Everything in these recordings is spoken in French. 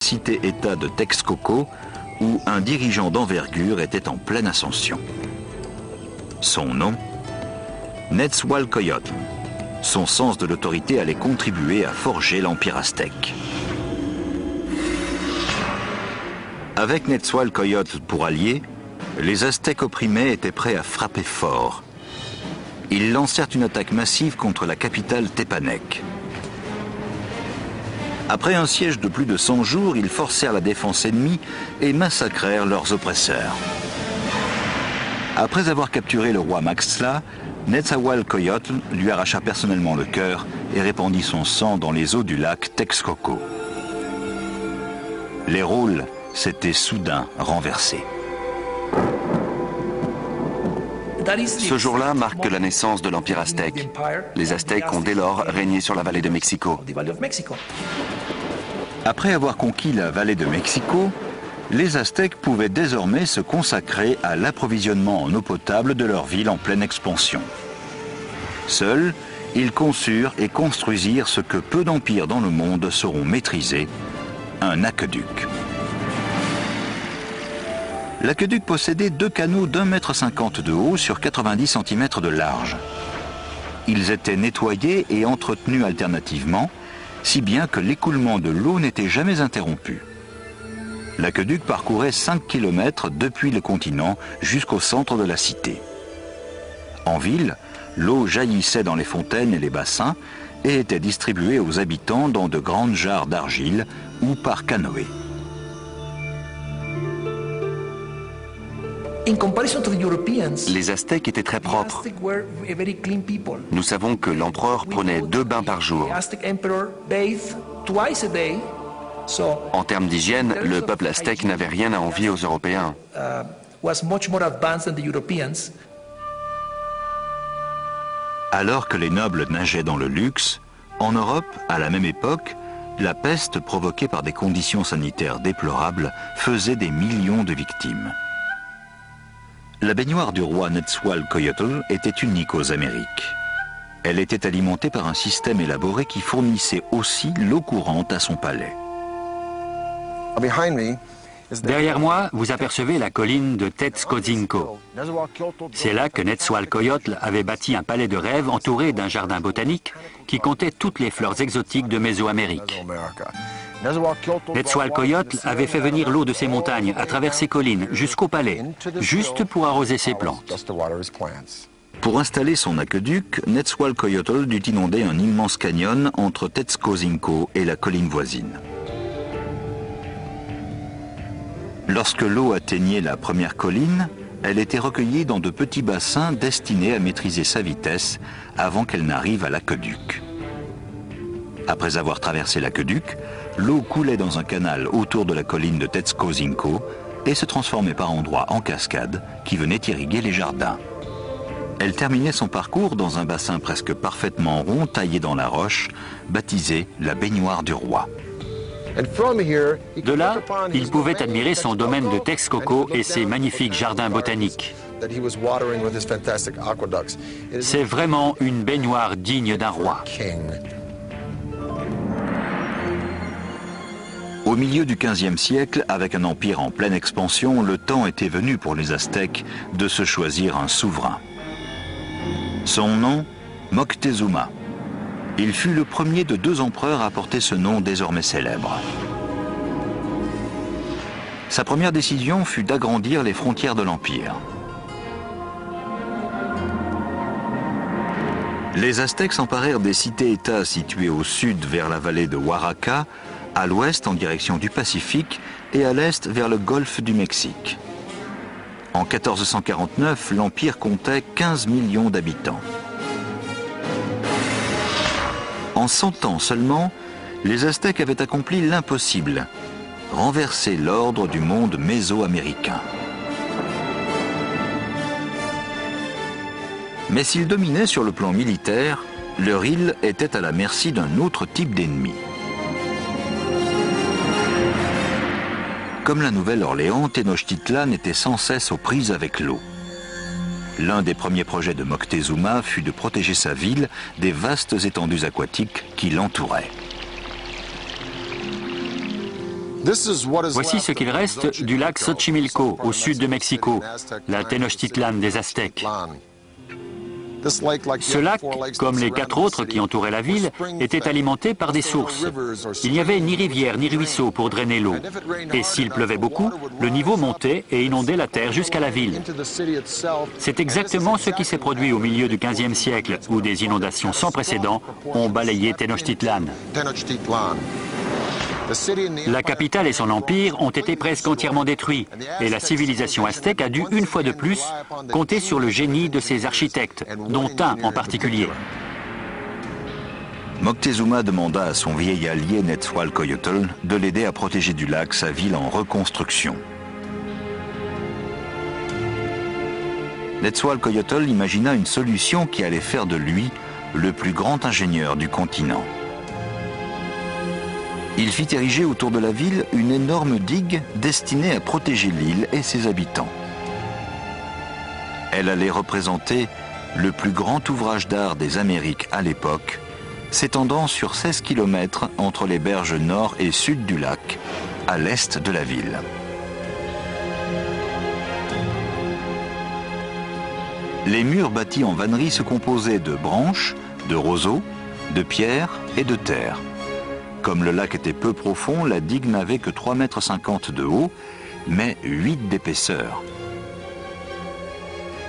cité-État de Texcoco, où un dirigeant d'envergure était en pleine ascension. Son nom, Nezahualcóyotl. Son sens de l'autorité allait contribuer à forger l'Empire aztèque. Avec Nezahualcóyotl pour allié, les Aztèques opprimés étaient prêts à frapper fort. Ils lancèrent une attaque massive contre la capitale Tépanec. Après un siège de plus de 100 jours, ils forcèrent la défense ennemie et massacrèrent leurs oppresseurs. Après avoir capturé le roi Maxtla, Nezahualcóyotl lui arracha personnellement le cœur et répandit son sang dans les eaux du lac Texcoco. Les rôles s'étaient soudain renversés. Ce jour-là marque la naissance de l'Empire aztèque. Les Aztèques ont dès lors régné sur la vallée de Mexico. Après avoir conquis la vallée de Mexico, les Aztèques pouvaient désormais se consacrer à l'approvisionnement en eau potable de leur ville en pleine expansion. Seuls, ils conçurent et construisirent ce que peu d'empires dans le monde sauront maîtriser, un aqueduc. L'aqueduc possédait 2 canaux d'1,50 m de haut sur 90 cm de large. Ils étaient nettoyés et entretenus alternativement, si bien que l'écoulement de l'eau n'était jamais interrompu. L'aqueduc parcourait 5 km depuis le continent jusqu'au centre de la cité. En ville, l'eau jaillissait dans les fontaines et les bassins et était distribuée aux habitants dans de grandes jarres d'argile ou par canoë. Les Aztèques étaient très propres. Nous savons que l'empereur prenait 2 bains par jour. En termes d'hygiène, le peuple aztèque n'avait rien à envier aux Européens. Alors que les nobles nageaient dans le luxe, en Europe, à la même époque, la peste provoquée par des conditions sanitaires déplorables faisait des millions de victimes. La baignoire du roi Nezahualcóyotl était unique aux Amériques. Elle était alimentée par un système élaboré qui fournissait aussi l'eau courante à son palais. Derrière moi, vous apercevez la colline de Tetzcozinco. C'est là que Nezahualcóyotl avait bâti un palais de rêve entouré d'un jardin botanique qui comptait toutes les fleurs exotiques de Mésoamérique. Nezahualcóyotl avait fait venir l'eau de ses montagnes à travers ses collines jusqu'au palais, juste pour arroser ses plantes. Pour installer son aqueduc, Nezahualcóyotl dut inonder un immense canyon entre Tetzcozinco et la colline voisine. Lorsque l'eau atteignait la première colline, elle était recueillie dans de petits bassins destinés à maîtriser sa vitesse avant qu'elle n'arrive à l'aqueduc. Après avoir traversé l'aqueduc, l'eau coulait dans un canal autour de la colline de Tetzcozinco et se transformait par endroits en cascade qui venaient irriguer les jardins. Elle terminait son parcours dans un bassin presque parfaitement rond taillé dans la roche, baptisé la baignoire du roi. De là, il pouvait admirer son domaine de Texcoco et ses magnifiques jardins botaniques. C'est vraiment une baignoire digne d'un roi. Au milieu du XVe siècle, avec un empire en pleine expansion, le temps était venu pour les Aztèques de se choisir un souverain. Son nom, Moctezuma. Il fut le premier de 2 empereurs à porter ce nom désormais célèbre. Sa première décision fut d'agrandir les frontières de l'Empire. Les Aztèques s'emparèrent des cités-États situées au sud vers la vallée de Oaxaca, à l'ouest en direction du Pacifique et à l'est vers le golfe du Mexique. En 1449, l'Empire comptait 15 millions d'habitants. En 100 ans seulement, les Aztèques avaient accompli l'impossible, renverser l'ordre du monde mésoaméricain. Mais s'ils dominaient sur le plan militaire, leur île était à la merci d'un autre type d'ennemi. Comme la Nouvelle-Orléans, Tenochtitlan était sans cesse aux prises avec l'eau. L'un des premiers projets de Moctezuma fut de protéger sa ville des vastes étendues aquatiques qui l'entouraient. Voici ce qu'il reste du lac Xochimilco, au sud de Mexico, la Tenochtitlan des Aztèques. Ce lac, comme les 4 autres qui entouraient la ville, était alimenté par des sources. Il n'y avait ni rivière ni ruisseau pour drainer l'eau. Et s'il pleuvait beaucoup, le niveau montait et inondait la terre jusqu'à la ville. C'est exactement ce qui s'est produit au milieu du XVe siècle, où des inondations sans précédent ont balayé Tenochtitlan. La capitale et son empire ont été presque entièrement détruits et la civilisation aztèque a dû une fois de plus compter sur le génie de ses architectes, dont un en particulier. Moctezuma demanda à son vieil allié Netzahualcoyotl de l'aider à protéger du lac sa ville en reconstruction. Netzahualcoyotl imagina une solution qui allait faire de lui le plus grand ingénieur du continent. Il fit ériger autour de la ville une énorme digue destinée à protéger l'île et ses habitants. Elle allait représenter le plus grand ouvrage d'art des Amériques à l'époque, s'étendant sur 16 km entre les berges nord et sud du lac, à l'est de la ville. Les murs bâtis en vannerie se composaient de branches, de roseaux, de pierres et de terre. Comme le lac était peu profond, la digue n'avait que 3,50 m de haut, mais 8 d'épaisseur.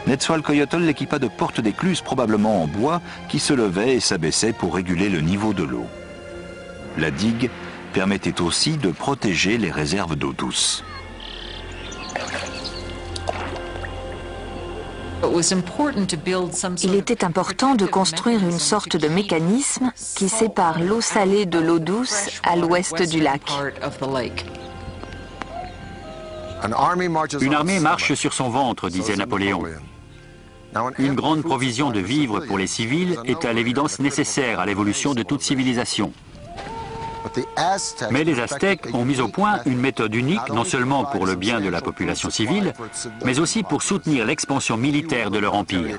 Netzahualcoyotl l'équipa de portes d'écluses probablement en bois qui se levaient et s'abaissaient pour réguler le niveau de l'eau. La digue permettait aussi de protéger les réserves d'eau douce. Il était important de construire une sorte de mécanisme qui sépare l'eau salée de l'eau douce à l'ouest du lac. Une armée marche sur son ventre, disait Napoléon. Une grande provision de vivres pour les civils est à l'évidence nécessaire à l'évolution de toute civilisation. Mais les Aztèques ont mis au point une méthode unique non seulement pour le bien de la population civile, mais aussi pour soutenir l'expansion militaire de leur empire.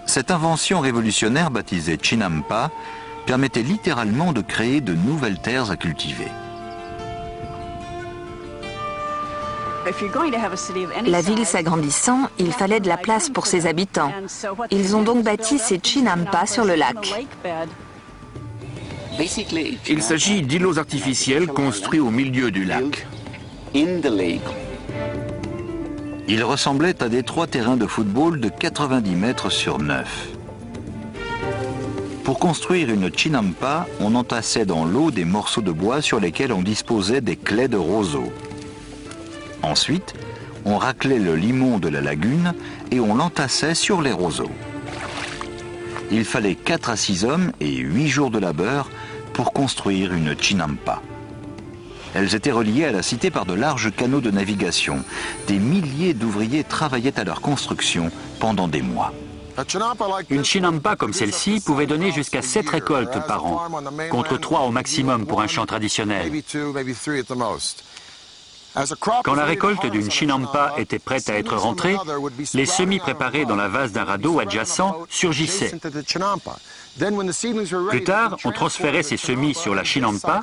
Cette invention révolutionnaire baptisée Chinampa permettait littéralement de créer de nouvelles terres à cultiver. La ville s'agrandissant, il fallait de la place pour ses habitants. Ils ont donc bâti ces Chinampas sur le lac. Il s'agit d'îlots artificiels construits au milieu du lac. Ils ressemblaient à d'étroits terrains de football de 90 mètres sur 9. Pour construire une Chinampa, on entassait dans l'eau des morceaux de bois sur lesquels on disposait des claies de roseau. Ensuite, on raclait le limon de la lagune et on l'entassait sur les roseaux. Il fallait 4 à 6 hommes et 8 jours de labeur pour construire une Chinampa. Elles étaient reliées à la cité par de larges canaux de navigation. Des milliers d'ouvriers travaillaient à leur construction pendant des mois. Une Chinampa comme celle-ci pouvait donner jusqu'à 7 récoltes par an, contre 3 au maximum pour un champ traditionnel. Quand la récolte d'une Chinampa était prête à être rentrée, les semis préparés dans la vase d'un radeau adjacent surgissaient. Plus tard, on transférait ces semis sur la Chinampa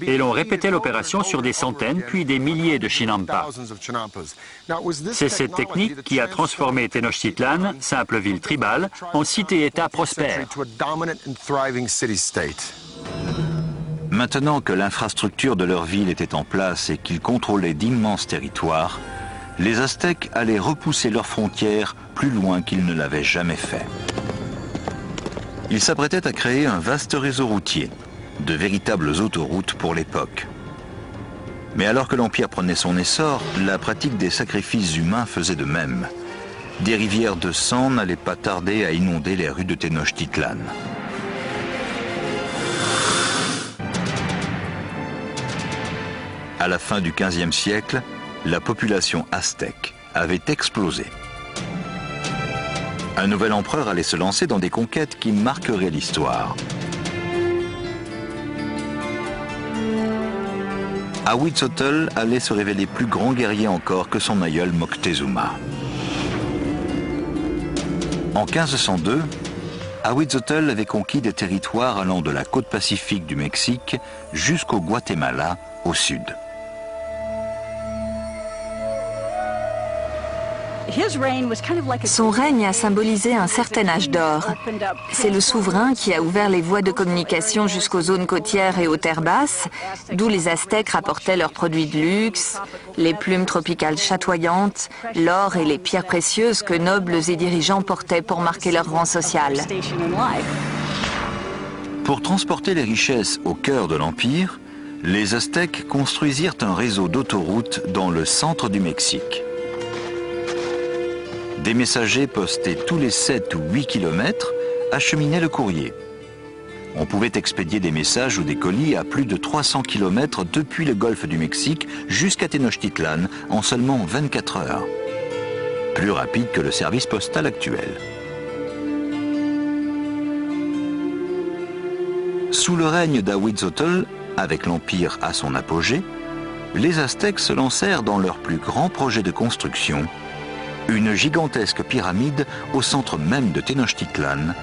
et l'on répétait l'opération sur des centaines puis des milliers de Chinampas. C'est cette technique qui a transformé Tenochtitlan, simple ville tribale, en cité-État prospère. Maintenant que l'infrastructure de leur ville était en place et qu'ils contrôlaient d'immenses territoires, les Aztèques allaient repousser leurs frontières plus loin qu'ils ne l'avaient jamais fait. Ils s'apprêtaient à créer un vaste réseau routier, de véritables autoroutes pour l'époque. Mais alors que l'Empire prenait son essor, la pratique des sacrifices humains faisait de même. Des rivières de sang n'allaient pas tarder à inonder les rues de Tenochtitlan. À la fin du XVe siècle, la population aztèque avait explosé. Un nouvel empereur allait se lancer dans des conquêtes qui marqueraient l'histoire. Ahuitzotl allait se révéler plus grand guerrier encore que son aïeul Moctezuma. En 1502, Ahuitzotl avait conquis des territoires allant de la côte pacifique du Mexique jusqu'au Guatemala au sud. Son règne a symbolisé un certain âge d'or. C'est le souverain qui a ouvert les voies de communication jusqu'aux zones côtières et aux terres basses, d'où les Aztèques rapportaient leurs produits de luxe, les plumes tropicales chatoyantes, l'or et les pierres précieuses que nobles et dirigeants portaient pour marquer leur rang social. Pour transporter les richesses au cœur de l'Empire, les Aztèques construisirent un réseau d'autoroutes dans le centre du Mexique. Des messagers postés tous les 7 ou 8 kilomètres acheminaient le courrier. On pouvait expédier des messages ou des colis à plus de 300 kilomètres depuis le golfe du Mexique jusqu'à Tenochtitlan en seulement 24 heures. Plus rapide que le service postal actuel. Sous le règne d'Ahuitzotl, avec l'Empire à son apogée, les Aztèques se lancèrent dans leur plus grand projet de construction, une gigantesque pyramide au centre même de Tenochtitlan,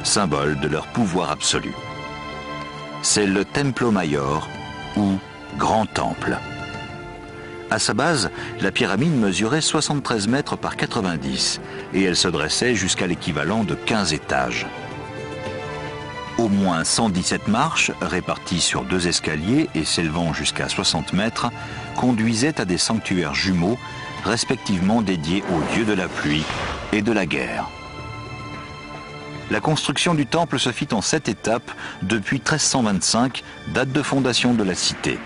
symbole de leur pouvoir absolu. C'est le Templo Mayor, ou Grand Temple. À sa base, la pyramide mesurait 73 mètres par 90 et elle se dressait jusqu'à l'équivalent de 15 étages. Au moins 117 marches, réparties sur 2 escaliers et s'élevant jusqu'à 60 mètres, conduisaient à des sanctuaires jumeaux respectivement dédiés aux dieux de la pluie et de la guerre. La construction du temple se fit en 7 étapes depuis 1325, date de fondation de la cité.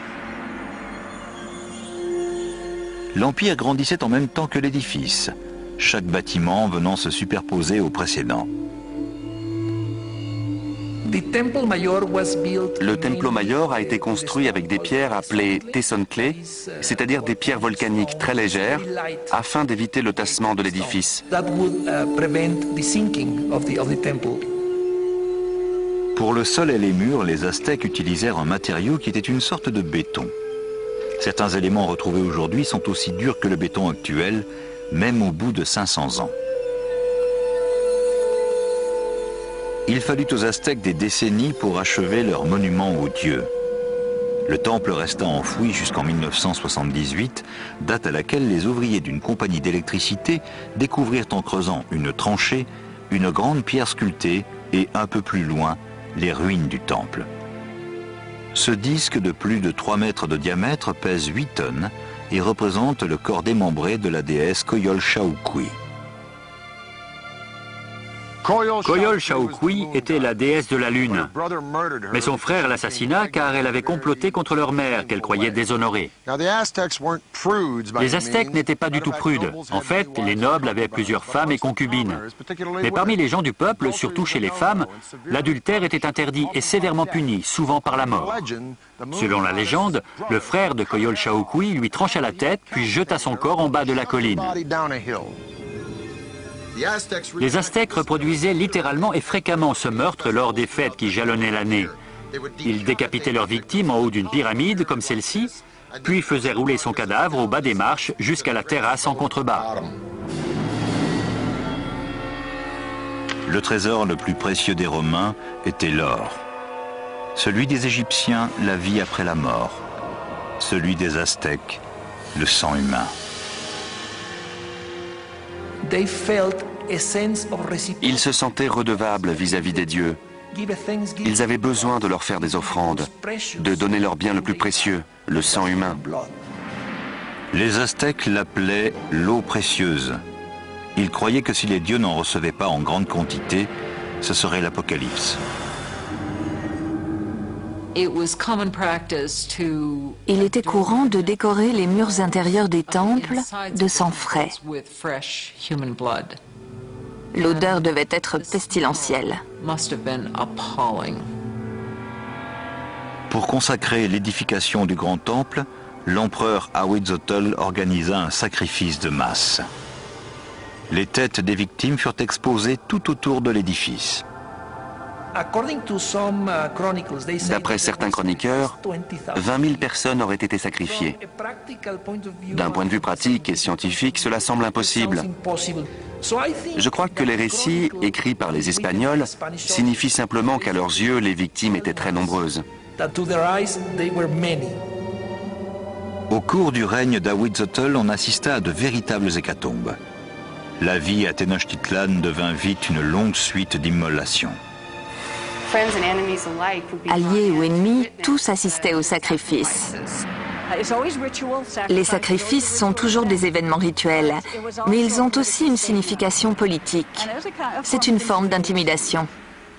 L'Empire grandissait en même temps que l'édifice, chaque bâtiment venant se superposer au précédent. Le Templo Mayor a été construit avec des pierres appelées tezontle, c'est-à-dire des pierres volcaniques très légères, afin d'éviter le tassement de l'édifice. Pour le sol et les murs, les Aztèques utilisèrent un matériau qui était une sorte de béton. Certains éléments retrouvés aujourd'hui sont aussi durs que le béton actuel, même au bout de 500 ans. Il fallut aux Aztèques des décennies pour achever leur monument aux dieux. Le temple resta enfoui jusqu'en 1978, date à laquelle les ouvriers d'une compagnie d'électricité découvrirent en creusant une tranchée, une grande pierre sculptée et un peu plus loin, les ruines du temple. Ce disque de plus de 3 mètres de diamètre pèse 8 tonnes et représente le corps démembré de la déesse Coyolxauhqui. Coyolxauhqui était la déesse de la lune, mais son frère l'assassina car elle avait comploté contre leur mère qu'elle croyait déshonorée. Les Aztèques n'étaient pas du tout prudes. En fait, les nobles avaient plusieurs femmes et concubines. Mais parmi les gens du peuple, surtout chez les femmes, l'adultère était interdit et sévèrement puni, souvent par la mort. Selon la légende, le frère de Coyolxauhqui lui trancha la tête puis jeta son corps en bas de la colline. Les Aztèques reproduisaient littéralement et fréquemment ce meurtre lors des fêtes qui jalonnaient l'année. Ils décapitaient leurs victimes en haut d'une pyramide comme celle-ci, puis faisaient rouler son cadavre au bas des marches jusqu'à la terrasse en contrebas. Le trésor le plus précieux des Romains était l'or. Celui des Égyptiens, la vie après la mort. Celui des Aztèques, le sang humain. Ils se sentaient redevables vis-à-vis des dieux. Ils avaient besoin de leur faire des offrandes, de donner leur bien le plus précieux, le sang humain. Les Aztèques l'appelaient l'eau précieuse. Ils croyaient que si les dieux n'en recevaient pas en grande quantité, ce serait l'apocalypse. Il était courant de décorer les murs intérieurs des temples de sang frais. L'odeur devait être pestilentielle. Pour consacrer l'édification du grand temple, l'empereur Ahuitzotl organisa un sacrifice de masse. Les têtes des victimes furent exposées tout autour de l'édifice. D'après certains chroniqueurs, 20 000 personnes auraient été sacrifiées. D'un point de vue pratique et scientifique, cela semble impossible. Je crois que les récits écrits par les Espagnols signifient simplement qu'à leurs yeux, les victimes étaient très nombreuses. Au cours du règne d'Ahuitzotl, on assista à de véritables hécatombes. La vie à Tenochtitlan devint vite une longue suite d'immolations. Alliés ou ennemis, tous assistaient aux sacrifices. Les sacrifices sont toujours des événements rituels, mais ils ont aussi une signification politique. C'est une forme d'intimidation.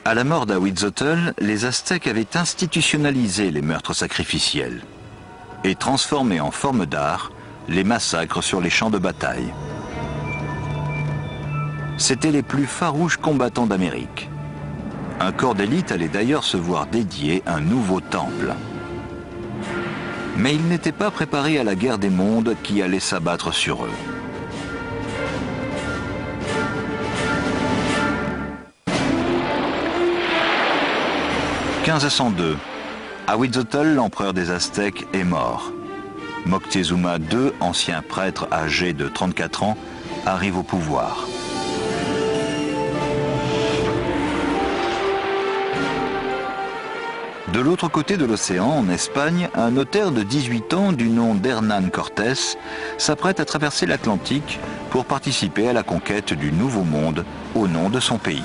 À la mort d'Ahuitzotl, les Aztèques avaient institutionnalisé les meurtres sacrificiels et transformé en forme d'art les massacres sur les champs de bataille. C'étaient les plus farouches combattants d'Amérique. Un corps d'élite allait d'ailleurs se voir dédier un nouveau temple. Mais ils n'étaient pas préparés à la guerre des mondes qui allait s'abattre sur eux. « 1502. Ahuitzotl, l'empereur des Aztèques, est mort. Moctezuma II, ancien prêtre âgé de 34 ans, arrive au pouvoir. De l'autre côté de l'océan, en Espagne, un notaire de 18 ans du nom d'Hernán Cortés s'apprête à traverser l'Atlantique pour participer à la conquête du Nouveau Monde au nom de son pays.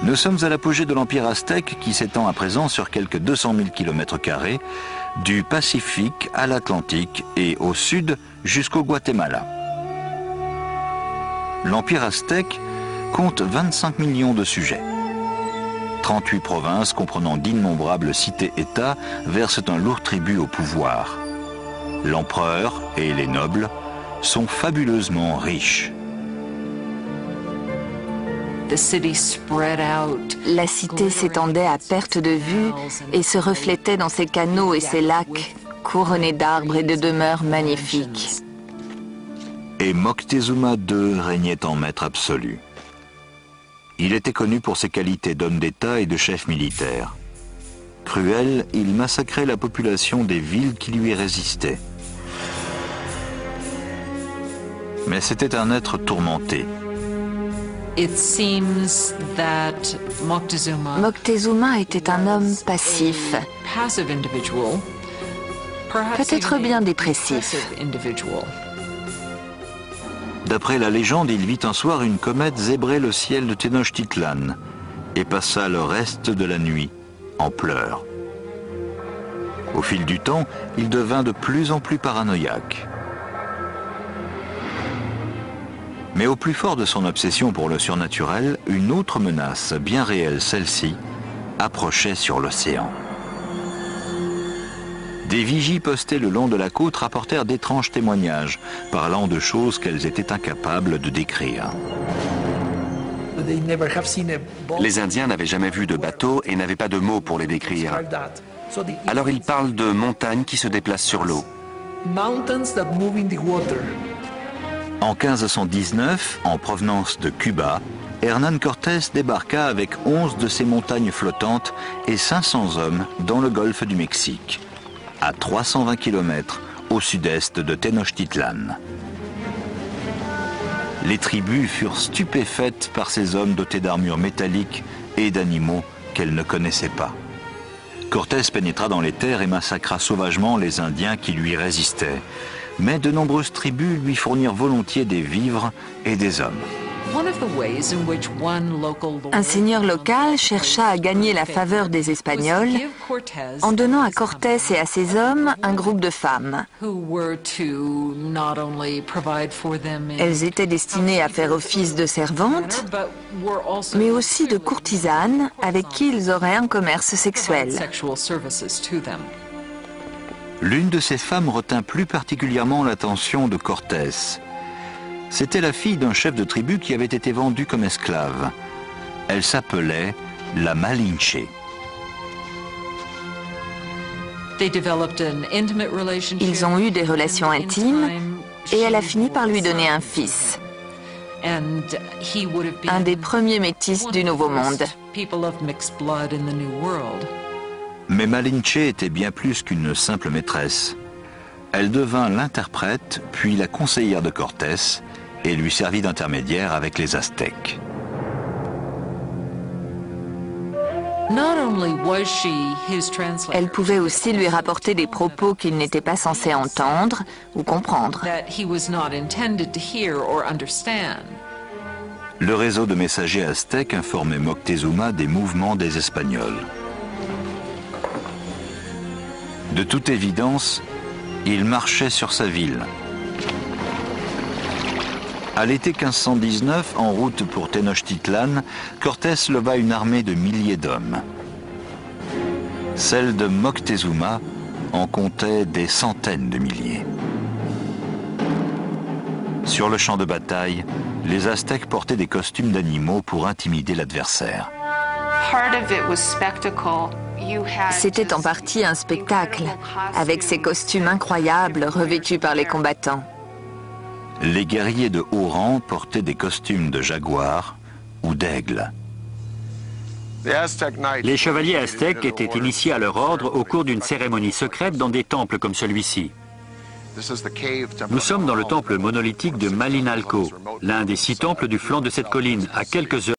Nous sommes à l'apogée de l'Empire aztèque qui s'étend à présent sur quelques 200 000 km², du Pacifique à l'Atlantique et au sud jusqu'au Guatemala. L'Empire aztèque compte 25 millions de sujets. 38 provinces comprenant d'innombrables cités-États versent un lourd tribut au pouvoir. L'empereur et les nobles sont fabuleusement riches. La cité s'étendait à perte de vue et se reflétait dans ses canaux et ses lacs, couronnés d'arbres et de demeures magnifiques. Et Moctezuma II régnait en maître absolu. Il était connu pour ses qualités d'homme d'État et de chef militaire. Cruel, il massacrait la population des villes qui lui résistaient. Mais c'était un être tourmenté. Moctezuma était un homme passif, peut-être bien dépressif. D'après la légende, il vit un soir une comète zébrer le ciel de Tenochtitlan et passa le reste de la nuit en pleurs. Au fil du temps, il devint de plus en plus paranoïaque. Mais au plus fort de son obsession pour le surnaturel, une autre menace, bien réelle celle-ci, approchait sur l'océan. Des vigies postées le long de la côte rapportèrent d'étranges témoignages, parlant de choses qu'elles étaient incapables de décrire. Les Indiens n'avaient jamais vu de bateau et n'avaient pas de mots pour les décrire. Alors ils parlent de montagnes qui se déplacent sur l'eau. En 1519, en provenance de Cuba, Hernán Cortés débarqua avec 11 de ses montagnes flottantes et 500 hommes dans le golfe du Mexique, à 320 km au sud-est de Tenochtitlan. Les tribus furent stupéfaites par ces hommes dotés d'armures métalliques et d'animaux qu'elles ne connaissaient pas. Cortés pénétra dans les terres et massacra sauvagement les Indiens qui lui résistaient. Mais de nombreuses tribus lui fournirent volontiers des vivres et des hommes. Un seigneur local chercha à gagner la faveur des Espagnols en donnant à Cortés et à ses hommes un groupe de femmes. Elles étaient destinées à faire office de servantes, mais aussi de courtisanes avec qui ils auraient un commerce sexuel. L'une de ces femmes retint plus particulièrement l'attention de Cortés. C'était la fille d'un chef de tribu qui avait été vendu comme esclave. Elle s'appelait la Malinche. Ils ont eu des relations intimes et elle a fini par lui donner un fils, un des premiers métis du Nouveau Monde. Mais Malinche était bien plus qu'une simple maîtresse. Elle devint l'interprète, puis la conseillère de Cortés, et lui servit d'intermédiaire avec les Aztèques. Elle pouvait aussi lui rapporter des propos qu'il n'était pas censé entendre ou comprendre. Le réseau de messagers aztèques informait Moctezuma des mouvements des Espagnols. De toute évidence, il marchait sur sa ville. À l'été 1519, en route pour Tenochtitlan, Cortés leva une armée de milliers d'hommes. Celle de Moctezuma en comptait des centaines de milliers. Sur le champ de bataille, les Aztèques portaient des costumes d'animaux pour intimider l'adversaire. C'était en partie un spectacle, avec ces costumes incroyables revêtus par les combattants. Les guerriers de haut rang portaient des costumes de jaguar ou d'aigle. Les chevaliers aztèques étaient initiés à leur ordre au cours d'une cérémonie secrète dans des temples comme celui-ci. Nous sommes dans le temple monolithique de Malinalco, l'un des 6 temples du flanc de cette colline, à quelques heures